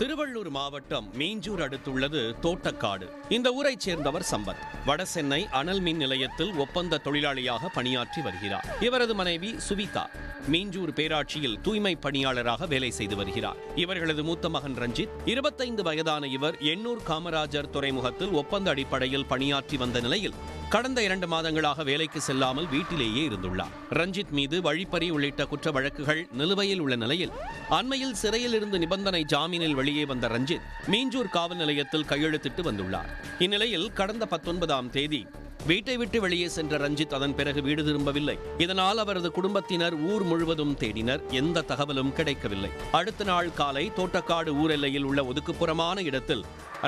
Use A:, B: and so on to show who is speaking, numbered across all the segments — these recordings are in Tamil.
A: திருவள்ளூர் மாவட்டம் மீஞ்சூர் அடுத்துள்ளது தோட்டக்காடு. இந்த ஊரைச் சேர்ந்தவர் சம்பத். வடசென்னை அனல் மின் நிலையத்தில் ஒப்பந்த தொழிலாளியாக பணியாற்றி வருகிறார். இவரது மனைவி சுவிதா மீஞ்சூர் பேராட்சியில் தூய்மை பணியாளராக வேலை செய்து வருகிறார். இவர்களது மூத்த மகன் ரஞ்சித், 25 வயதான இவர் எண்ணூர் காமராஜர் துறைமுகத்தில் ஒப்பந்த அடிப்படையில் பணியாற்றி வந்த நிலையில் கடந்த 2 மாதங்களாக வேலைக்கு செல்லாமல் வீட்டிலேயே இருந்துள்ளார். ரஞ்சித் மீது வழிப்பறி உள்ளிட்ட குற்ற வழக்குகள் நிலுவையில் உள்ள நிலையில் அண்மையில் சிறையில் இருந்து நிபந்தனை ஜாமீனில் வெளியே வந்த ரஞ்சித் மீஞ்சூர் காவல் நிலையத்தில் கையெழுத்திட்டு வந்துள்ளார். இந்நிலையில் கடந்த 19ஆம் தேதி வீட்டை விட்டு வெளியே சென்ற ரஞ்சித் அதன் பிறகு வீடு திரும்பவில்லை. இதனால் அவரது குடும்பத்தினர் ஊர் முழுவதும் தேடினர். எந்த தகவலும் கிடைக்கவில்லை. அடுத்த நாள் காலை தோட்டக்காடு ஊர் எல்லையில் உள்ள ஒதுக்குப்புறமான இடத்தில்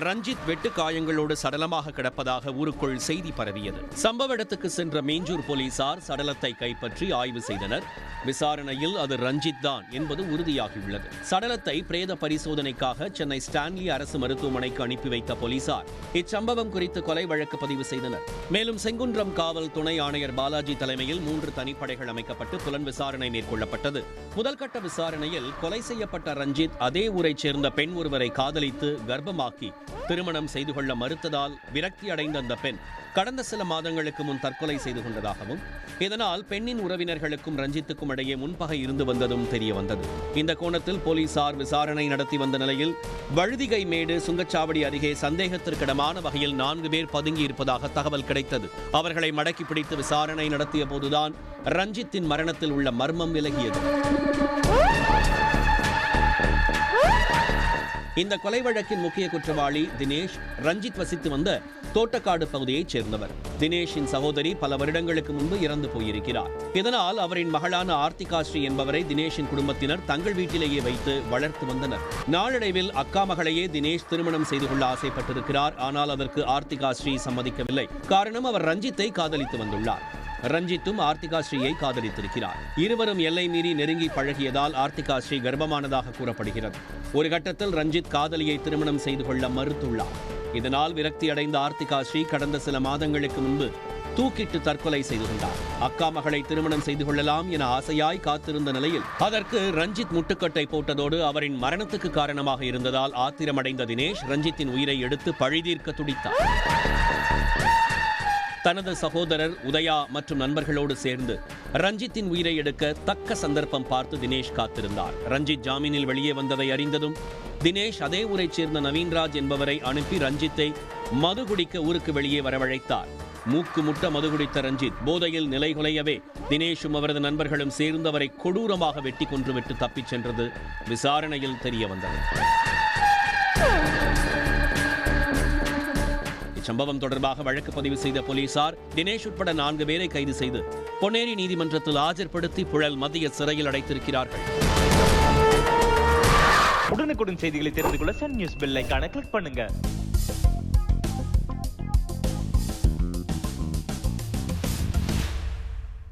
A: ரஞ்சித் வெட்டு காயங்களோடு சடலமாக கிடப்பதாக ஊருக்குள் செய்தி பரவியது. சம்பவ இடத்துக்கு சென்ற மீஞ்சூர் போலீசார் சடலத்தை கைப்பற்றி ஆய்வு செய்தனர். விசாரணையில் அது ரஞ்சித் தான் என்பது உறுதியாகியுள்ளது. சடலத்தை பிரேத பரிசோதனைக்காக சென்னை ஸ்டான்லி அரசு மருத்துவமனைக்கு அனுப்பி வைத்த போலீசார் இச்சம்பவம் குறித்து கொலை வழக்கு பதிவு செய்தனர். மேலும் செங்குன்றம் காவல் துணை ஆணையர் பாலாஜி தலைமையில் 3 தனிப்படைகள் அமைக்கப்பட்டு புலன் விசாரணை மேற்கொள்ளப்பட்டது. முதல்கட்ட விசாரணையில் கொலை செய்யப்பட்ட ரஞ்சித் அதே ஊரைச் சேர்ந்த பெண் ஒருவரை காதலித்து கர்ப்பமாக்கி திருமணம் செய்து கொள்ள மறுத்ததால் விரக்தி அடைந்த அந்த பெண் கடந்த சில மாதங்களுக்கு முன் தற்கொலை செய்து கொண்டதாகவும், இதனால் பெண்ணின் உறவினர்களுக்கும் ரஞ்சித்துக்கும் இடையே முன்பகை இருந்து வந்ததும் தெரிய வந்தது. இந்த கோணத்தில் போலீசார் விசாரணை நடத்தி வந்த நிலையில் வழுதிகை மேடு சுங்கச்சாவடி அருகே சந்தேகத்திற்கிடமான வகையில் 4 பேர் பதுங்கி இருப்பதாக தகவல் கிடைத்தது. அவர்களை மடக்கி பிடித்து விசாரணை நடத்திய போதுதான் ரஞ்சித்தின் மரணத்தில் உள்ள மர்மம் விலகியது. இந்த கொலை வழக்கின் முக்கிய குற்றவாளி தினேஷ் ரஞ்சித் வசித்து வந்த தோட்டக்காடு பகுதியைச் சேர்ந்தவர். தினேஷின் சகோதரி பல வருடங்களுக்கு முன்பு இறந்து போயிருக்கிறார். இதனால் அவரின் மகளான ஆர்த்திகா ஸ்ரீ என்பவரை தினேஷின் குடும்பத்தினர் தங்கள் வீட்டிலேயே வைத்து வளர்த்து வந்தனர். நாளடைவில் அக்கா மகளையே தினேஷ் திருமணம் செய்து கொள்ள ஆசைப்பட்டிருக்கிறார். ஆனால் அதற்கு ஆர்த்திகா ஸ்ரீ சம்மதிக்கவில்லை. காரணம், அவர் ரஞ்சித்தை காதலித்து வந்துள்ளார். ரஞ்சித்தும் ஆர்த்திகா ஸ்ரீயை காதலித்திருக்கிறார். இருவரும் எல்லை மீறி நெருங்கி பழகியதால் ஆர்த்திகா ஸ்ரீ கர்ப்பமானதாக கூறப்படுகிறது. ஒரு கட்டத்தில் ரஞ்சித் காதலியை திருமணம் செய்து கொள்ள மறுத்துள்ளார். இதனால் விரக்தி அடைந்த ஆர்த்திகா ஸ்ரீ கடந்த சில மாதங்களுக்கு முன்பு தூக்கிட்டு தற்கொலை செய்து கொண்டார். அக்கா மகளை திருமணம் செய்து கொள்ளலாம் என ஆசையாய் காத்திருந்த நிலையில் அதற்கு ரஞ்சித் முட்டுக்கட்டை போட்டதோடு அவரின் மரணத்துக்கு காரணமாக இருந்ததால் ஆத்திரமடைந்த தினேஷ் ரஞ்சித்தின் உயிரை எடுத்து பழிதீர்க்க துடித்தார். தனது சகோதரர் உதயா மற்றும் நண்பர்களோடு சேர்ந்து ரஞ்சித்தின் உயிரை எடுக்க தக்க சந்தர்ப்பம் பார்த்து தினேஷ் காத்திருந்தார். ரஞ்சித் ஜாமீனில் வெளியே வந்ததை அறிந்ததும் தினேஷ் அதே ஊரைச் சேர்ந்த நவீன்ராஜ் என்பவரை அனுப்பி ரஞ்சித்தை மது குடிக்க ஊருக்கு வெளியே வரவழைத்தார். மூக்கு முட்ட மது குடித்த ரஞ்சித் போதையில் நிலைகுலையவே தினேஷும் அவரது நண்பர்களும் சேர்ந்தவரை கொடூரமாக வெட்டி கொன்றுவிட்டு தப்பிச் சென்றது விசாரணையில் தெரிய வந்தது. சம்பவம் தொடர்பாக வழக்கு பதிவு செய்த போலீசார் தினேஷ் உட்பட 4 பேரை கைது செய்து பொன்னேரி நீதிமன்றத்தில் ஆஜர்படுத்தி புழல் மத்திய சிறையில் அடைத்திருக்கிறார்கள்.
B: உடனுக்குடன் செய்திகளை தெரிந்து கொள்ள சன் நியூஸ் பெல் ஐகானை கிளிக் பண்ணுங்க.